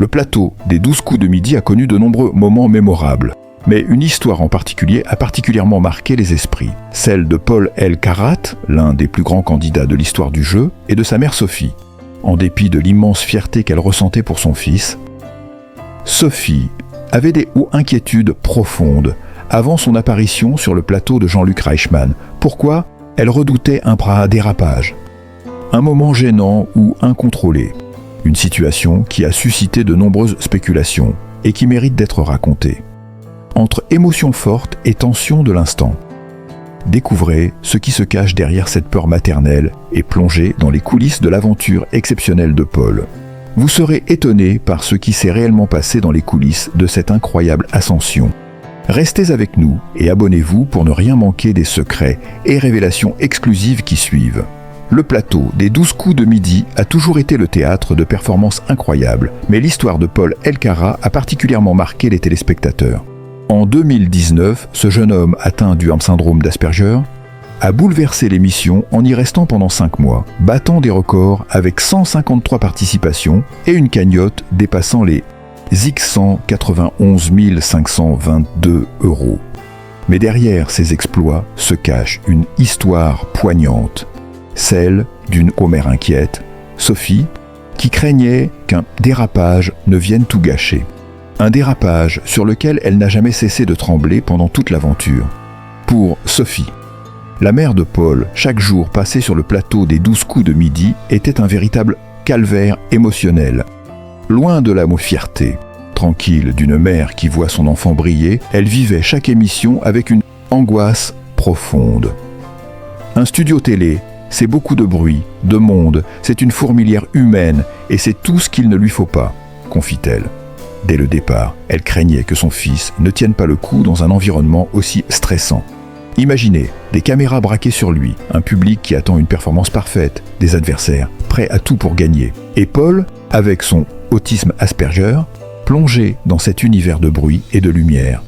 Le plateau des 12 coups de midi a connu de nombreux moments mémorables. Mais une histoire en particulier a particulièrement marqué les esprits. Celle de Paul Elkarat, l'un des plus grands candidats de l'histoire du jeu, et de sa mère Sophie. En dépit de l'immense fierté qu'elle ressentait pour son fils, Sophie avait des inquiétudes profondes avant son apparition sur le plateau de Jean-Luc Reichmann. Pourquoi ? Elle redoutait un dérapage, un moment gênant ou incontrôlé. Une situation qui a suscité de nombreuses spéculations et qui mérite d'être racontée. Entre émotions fortes et tensions de l'instant. Découvrez ce qui se cache derrière cette peur maternelle et plongez dans les coulisses de l'aventure exceptionnelle de Paul. Vous serez étonné par ce qui s'est réellement passé dans les coulisses de cette incroyable ascension. Restez avec nous et abonnez-vous pour ne rien manquer des secrets et révélations exclusives qui suivent. Le plateau des 12 coups de midi a toujours été le théâtre de performances incroyables, mais l'histoire de Paul Elkarat a particulièrement marqué les téléspectateurs. En 2019, ce jeune homme atteint du syndrome d'Asperger a bouleversé l'émission en y restant pendant 5 mois, battant des records avec 153 participations et une cagnotte dépassant les X191 522 €. Mais derrière ces exploits se cache une histoire poignante, celle d'une commère inquiète, Sophie, qui craignait qu'un dérapage ne vienne tout gâcher. Un dérapage sur lequel elle n'a jamais cessé de trembler pendant toute l'aventure. Pour Sophie, la mère de Paul, chaque jour passé sur le plateau des 12 coups de midi, était un véritable calvaire émotionnel. Loin de la fierté, tranquille d'une mère qui voit son enfant briller, elle vivait chaque émission avec une angoisse profonde. Un studio télé, c'est beaucoup de bruit, de monde, c'est une fourmilière humaine et c'est tout ce qu'il ne lui faut pas, confie-t-elle. Dès le départ, elle craignait que son fils ne tienne pas le coup dans un environnement aussi stressant. Imaginez des caméras braquées sur lui, un public qui attend une performance parfaite, des adversaires prêts à tout pour gagner. Et Paul, avec son autisme Asperger, plongé dans cet univers de bruit et de lumière.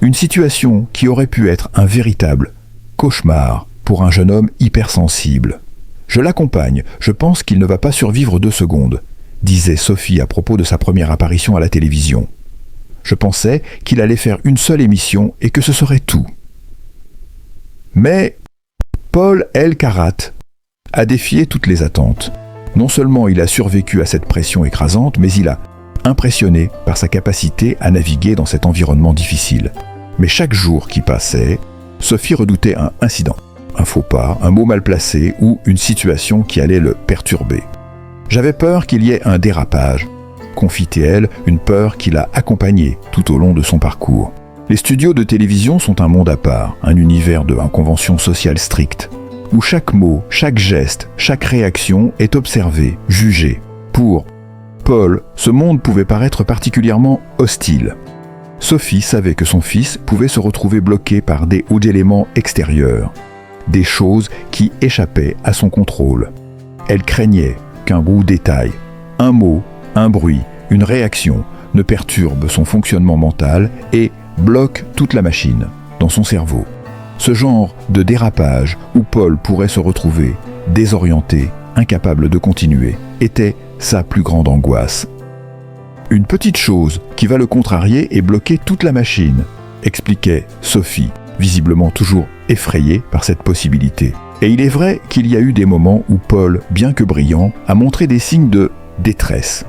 Une situation qui aurait pu être un véritable cauchemar pour un jeune homme hypersensible. « Je l'accompagne, je pense qu'il ne va pas survivre 2 secondes », disait Sophie à propos de sa première apparition à la télévision. « Je pensais qu'il allait faire une seule émission et que ce serait tout. » Mais Paul Elkarat a défié toutes les attentes. Non seulement il a survécu à cette pression écrasante, mais il a impressionné par sa capacité à naviguer dans cet environnement difficile. Mais chaque jour qui passait, Sophie redoutait un incident, un faux pas, un mot mal placé ou une situation qui allait le perturber. « J'avais peur qu'il y ait un dérapage », confie-t-elle, une peur qui l'a accompagnée tout au long de son parcours. Les studios de télévision sont un monde à part, un univers de conventions sociales strictes, où chaque mot, chaque geste, chaque réaction est observé, jugé. Pour Paul, ce monde pouvait paraître particulièrement hostile. Sophie savait que son fils pouvait se retrouver bloqué par des éléments extérieurs, des choses qui échappaient à son contrôle. Elle craignait qu'un détail, un mot, un bruit, une réaction ne perturbe son fonctionnement mental et bloque toute la machine dans son cerveau. Ce genre de dérapage où Paul pourrait se retrouver désorienté, incapable de continuer, était sa plus grande angoisse. Une petite chose qui va le contrarier et bloquer toute la machine, expliquait Sophie, visiblement toujours effrayée par cette possibilité. Et il est vrai qu'il y a eu des moments où Paul, bien que brillant, a montré des signes de détresse.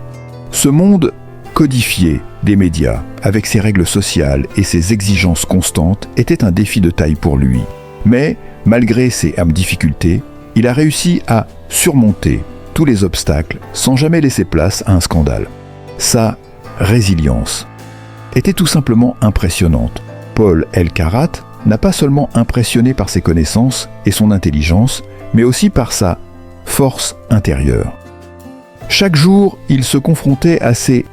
Ce monde codifié des médias, avec ses règles sociales et ses exigences constantes, était un défi de taille pour lui. Mais, malgré ces difficultés, il a réussi à surmonter tous les obstacles sans jamais laisser place à un scandale. Sa résilience était tout simplement impressionnante. Paul Elkarat n'a pas seulement impressionné par ses connaissances et son intelligence, mais aussi par sa force intérieure. Chaque jour, il se confrontait à ses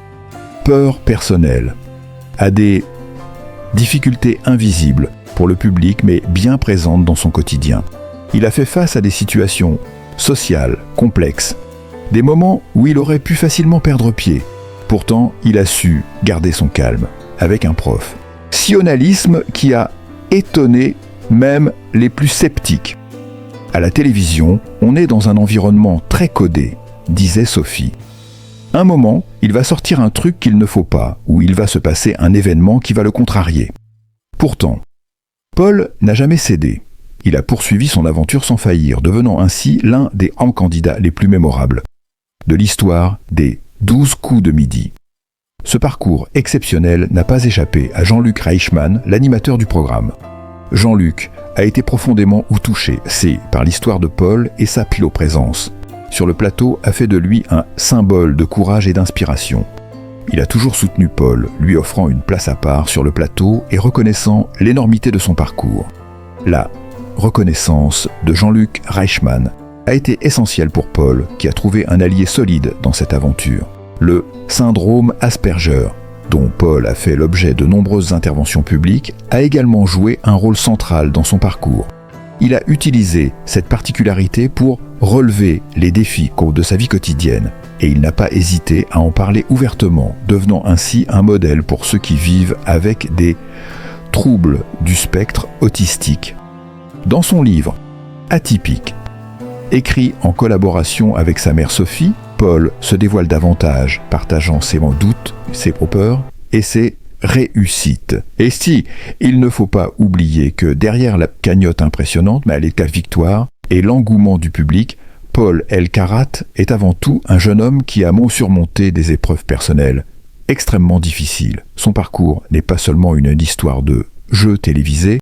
peurs personnelles, à des difficultés invisibles pour le public, mais bien présentes dans son quotidien. Il a fait face à des situations sociales, complexes, des moments où il aurait pu facilement perdre pied. Pourtant, il a su garder son calme, avec un prof. Sionalisme qui a étonné même les plus sceptiques. À la télévision, on est dans un environnement très codé, disait Sophie. Un moment, il va sortir un truc qu'il ne faut pas, ou il va se passer un événement qui va le contrarier. Pourtant, Paul n'a jamais cédé. Il a poursuivi son aventure sans faillir, devenant ainsi l'un des candidats les plus mémorables de l'histoire des 12 coups de midi. Ce parcours exceptionnel n'a pas échappé à Jean-Luc Reichmann, l'animateur du programme. Jean-Luc a été profondément touché, par l'histoire de Paul et sa piloprésence. Sur le plateau a fait de lui un symbole de courage et d'inspiration. Il a toujours soutenu Paul, lui offrant une place à part sur le plateau et reconnaissant l'énormité de son parcours. La reconnaissance de Jean-Luc Reichmann a été essentielle pour Paul, qui a trouvé un allié solide dans cette aventure. Le syndrome Asperger, dont Paul a fait l'objet de nombreuses interventions publiques, a également joué un rôle central dans son parcours. Il a utilisé cette particularité pour relever les défis de sa vie quotidienne, et il n'a pas hésité à en parler ouvertement, devenant ainsi un modèle pour ceux qui vivent avec des troubles du spectre autistique. Dans son livre « Atypique », écrit en collaboration avec sa mère Sophie, Paul se dévoile davantage, partageant ses doutes, ses peurs et ses réussites. Et si, il ne faut pas oublier que derrière la cagnotte impressionnante, mais les victoires et l'engouement du public, Paul El-Karat est avant tout un jeune homme qui a surmonté des épreuves personnelles extrêmement difficiles. Son parcours n'est pas seulement une histoire de jeu télévisé,